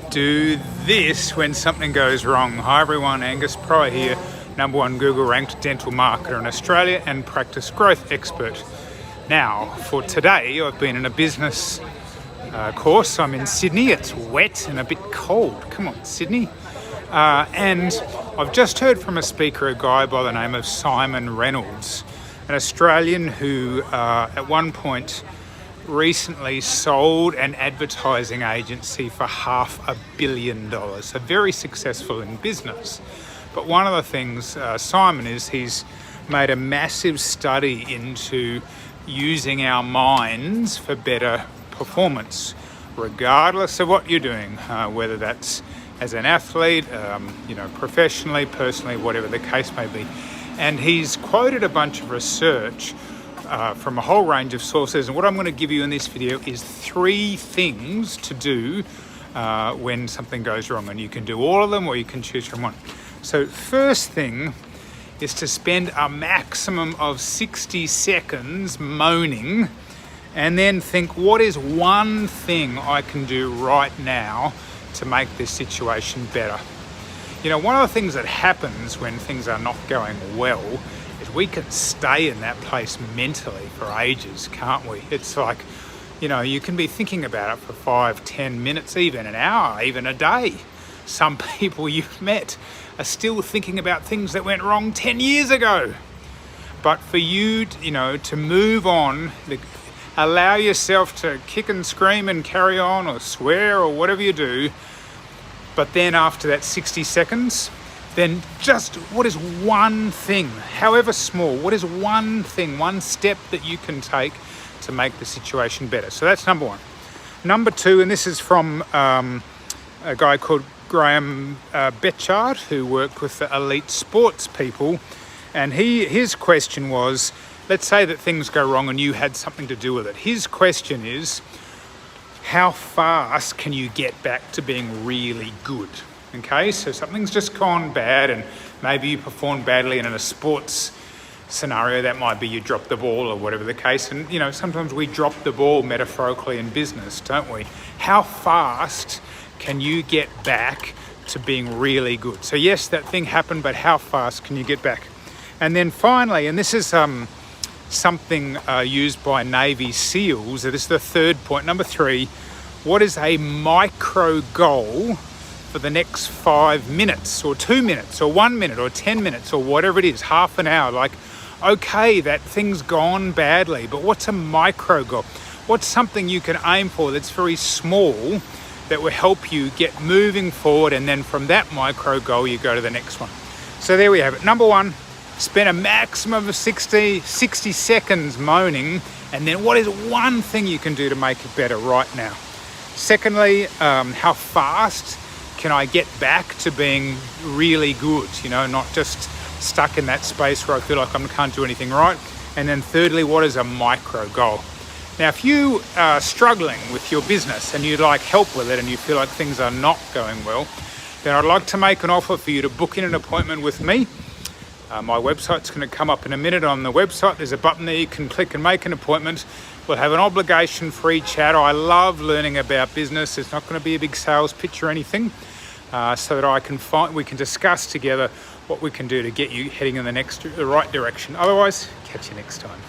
Do this when something goes wrong. Hi everyone, Angus Pryor here, #1 Google ranked dental marketer in Australia and practice growth expert. Now, for today, I've been in a business course. I'm in Sydney. It's wet and a bit cold. Come on, Sydney. And I've just heard from a speaker, a guy by the name of Simon Reynolds, an Australian who at one point recently sold an advertising agency for $500 million. So very successful in business. But one of the things, Simon, is he's made a massive study into using our minds for better performance, regardless of what you're doing, whether that's as an athlete, professionally, personally, whatever the case may be. And he's quoted a bunch of research from a whole range of sources. And what I'm going to give you in this video is 3 things to do when something goes wrong. And you can do all of them or you can choose from one. So first thing is to spend a maximum of 60 seconds moaning and then think, what is one thing I can do right now to make this situation better? You know, one of the things that happens when things are not going well is we can stay in that place mentally for ages, can't we? It's like, you can be thinking about it for 5, 10 minutes, even an hour, even a day. Some people you've met are still thinking about things that went wrong 10 years ago. But for you, to move on, allow yourself to kick and scream and carry on or swear or whatever you do. But then after that 60 seconds, then just what is one thing, however small, what is one thing, one step that you can take to make the situation better? So that's number 1. Number 2, and this is from a guy called Graham Betchard, who worked with the elite sports people. And his question was, let's say that things go wrong and you had something to do with it. His question is, how fast can you get back to being really good? Okay, so something's just gone bad and maybe you performed badly, and in a sports scenario that might be you dropped the ball or whatever the case. And sometimes we drop the ball metaphorically in business, don't we? How fast can you get back to being really good? So yes, that thing happened, but how fast can you get back? And then finally, and this is something used by Navy SEALs. This is the third point. Number 3, what is a micro goal for the next 5 minutes or 2 minutes or 1 minute or 10 minutes or whatever it is, half an hour? Like, okay, that thing's gone badly, but what's a micro goal? What's something you can aim for that's very small that will help you get moving forward, and then from that micro goal you go to the next one? So there we have it. Number 1, spend a maximum of 60 seconds moaning, and then what is one thing you can do to make it better right now? Secondly, how fast can I get back to being really good, not just stuck in that space where I feel like I can't do anything right? And then thirdly, what is a micro goal? Now, if you are struggling with your business and you'd like help with it and you feel like things are not going well, then I'd like to make an offer for you to book in an appointment with me. My website's going to come up in a minute. On the website, there's a button there you can click and make an appointment. We'll have an obligation-free chat. I love learning about business. It's not going to be a big sales pitch or anything, so that we can discuss together what we can do to get you heading in the right direction. Otherwise, catch you next time.